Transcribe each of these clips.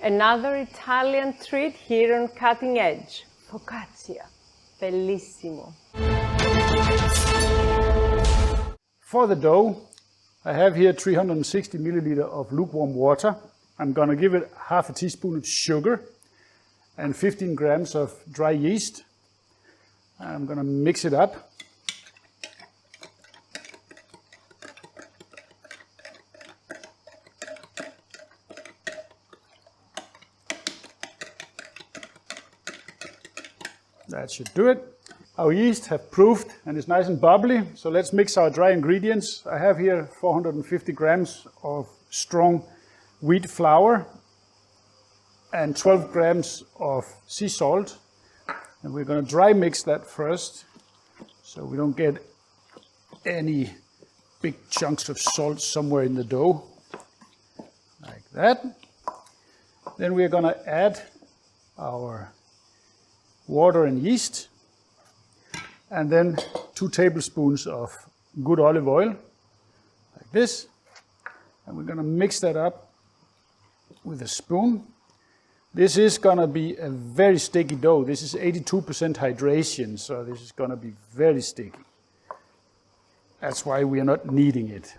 Another Italian treat here on Cutting Edge, Focaccia. Bellissimo. For the dough, I have here 360 milliliter of lukewarm water. I'm gonna give it half a teaspoon of sugar and 15 grams of dry yeast. I'm gonna mix it up. That should do it. Our yeast have proofed and is nice and bubbly, so let's mix our dry ingredients. I have here 450 grams of strong wheat flour and 12 grams of sea salt. And we're going to dry mix that first, so we don't get any big chunks of salt somewhere in the dough, like that. Then we're going to add our water and yeast, and then 2 tablespoons of good olive oil, like this. And we're going to mix that up with a spoon. This is going to be a very sticky dough. This is 82% hydration, so this is going to be very sticky. That's why we are not kneading it.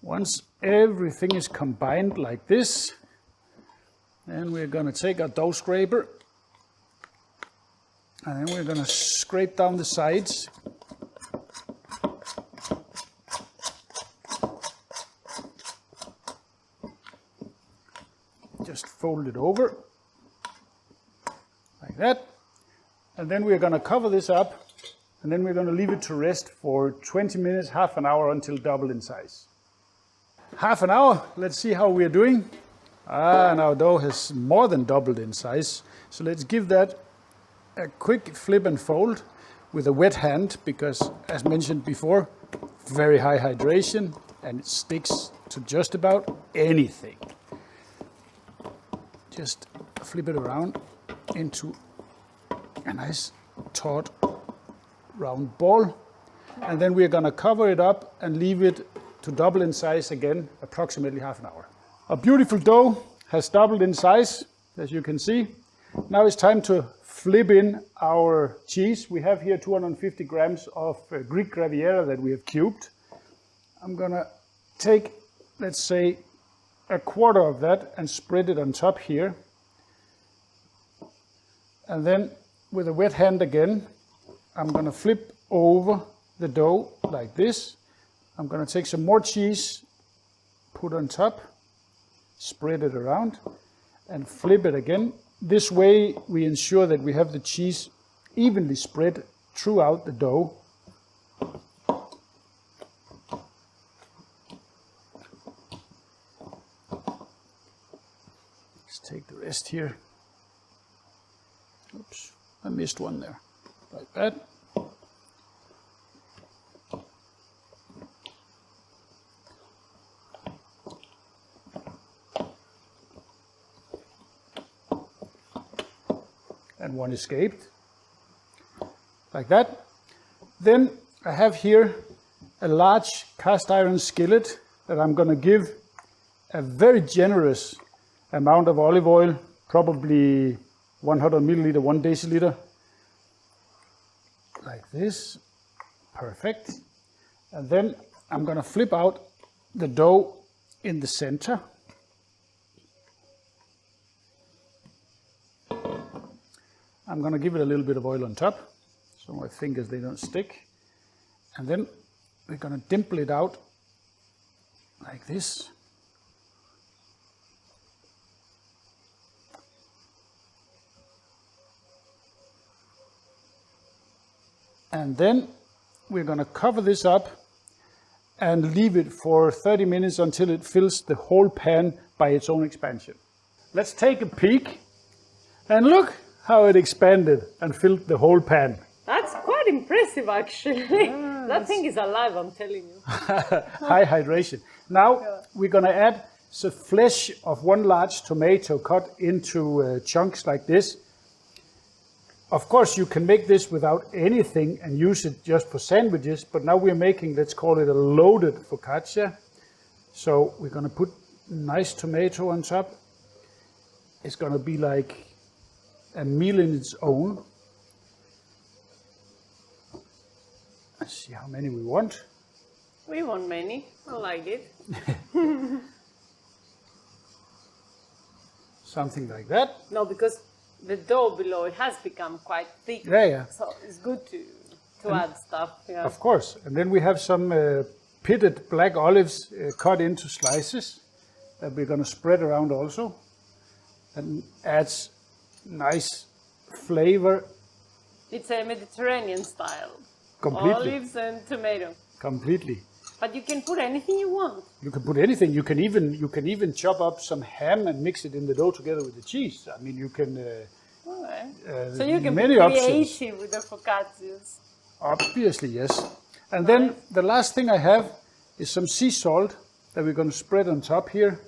Once everything is combined like this, then we're going to take our dough scraper and then we're going to scrape down the sides. Just fold it over like that, and then we're going to cover this up, and then we're going to leave it to rest for 20 minutes, half an hour, until double in size. Half an hour, let's see how we're doing. And our dough has more than doubled in size. So let's give that a quick flip and fold with a wet hand, because as mentioned before, very high hydration and it sticks to just about anything. Just flip it around into a nice taut round ball. And then we're gonna cover it up and leave it to double in size again, approximately half an hour. Our beautiful dough has doubled in size, as you can see. Now it's time to flip in our cheese. We have here 250 grams of Greek Graviera that we have cubed. I'm gonna take, let's say, a quarter of that and spread it on top here. And then with a wet hand again, I'm gonna flip over the dough like this. I'm going to take some more cheese, put on top, spread it around, and flip it again. This way we ensure that we have the cheese evenly spread throughout the dough. Let's take the rest here. Oops, I missed one there, like that. And one escaped, like that. Then I have here a large cast iron skillet that I'm going to give a very generous amount of olive oil, probably 100 milliliter, 1 deciliter, like this. Perfect. And then I'm going to flip out the dough in the center. I'm going to give it a little bit of oil on top, so my fingers, they don't stick. And then we're going to dimple it out like this. And then we're going to cover this up and leave it for 30 minutes until it fills the whole pan by its own expansion. Let's take a peek and look how it expanded and filled the whole pan. That's quite impressive, actually. That thing is alive, I'm telling you. High hydration. Now we're going to add the flesh of one large tomato cut into chunks like this. Of course, you can make this without anything and use it just for sandwiches, but now we're making, let's call it a loaded focaccia. So we're going to put nice tomato on top. It's going to be like a meal in its own. Let's see how many we want. We want many. I like it. Something like that. No, because the dough below it has become quite thick. Yeah. So it's good to add stuff. Yeah. Of course. And then we have some pitted black olives cut into slices that we're going to spread around also. And adds nice flavor. It's a Mediterranean style. Completely. Olives and tomato. Completely. But you can put anything you want. You can put anything. You can even chop up some ham and mix it in the dough together with the cheese. I mean, you can. Okay. So you can be many creative with the focaccias. Obviously, yes. And then the last thing I have is some sea salt that we're going to spread on top here,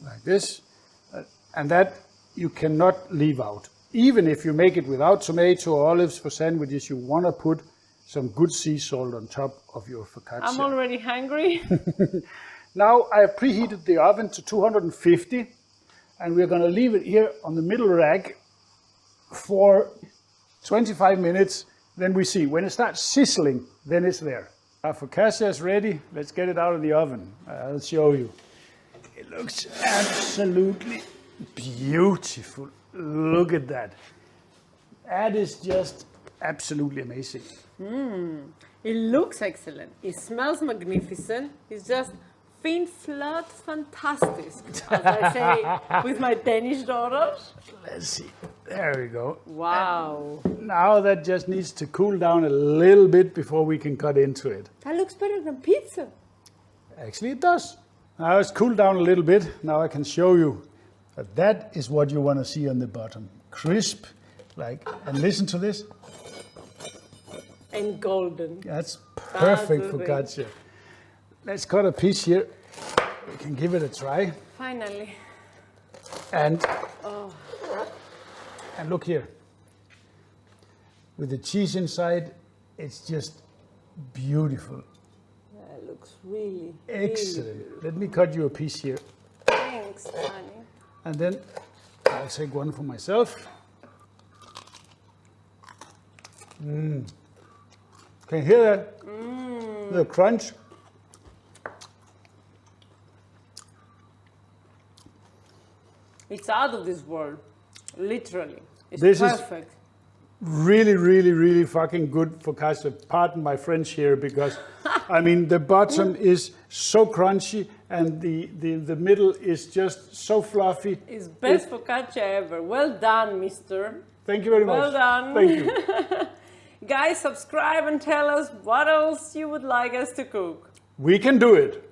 like this, and that you cannot leave out. Even if you make it without tomato or olives for sandwiches, you want to put some good sea salt on top of your focaccia. I'm already hungry. Now I have preheated the oven to 250 and we're going to leave it here on the middle rack for 25 minutes. Then we see when it starts sizzling, then it's there. Our focaccia is ready. Let's get it out of the oven. I'll show you. It looks absolutely beautiful. Look at that. That is just absolutely amazing. It looks excellent. It smells magnificent. It's just fin flot fantastic, as I say with my Danish daughters. Let's see. There we go. Wow. And now that just needs to cool down a little bit before we can cut into it. That looks better than pizza. Actually, it does. Now it's cooled down a little bit. Now I can show you that that is what you want to see on the bottom. Crisp, like, and listen to this. And golden. That's perfect focaccia. Let's cut a piece here. We can give it a try. Finally. And look here. With the cheese inside, it's just beautiful. That looks really Excellent. really Let me cut you a piece here. Thanks, honey. And then I'll take one for myself. Can you hear that? The crunch. It's out of this world, literally. It's This is perfect. really, really, really fucking good focaccia. Pardon my French here, because I mean the bottom is so crunchy and the middle is just so fluffy. It's best focaccia ever. Well done, mister. Thank you very much. Well done. Thank you. Guys, subscribe and tell us what else you would like us to cook. We can do it.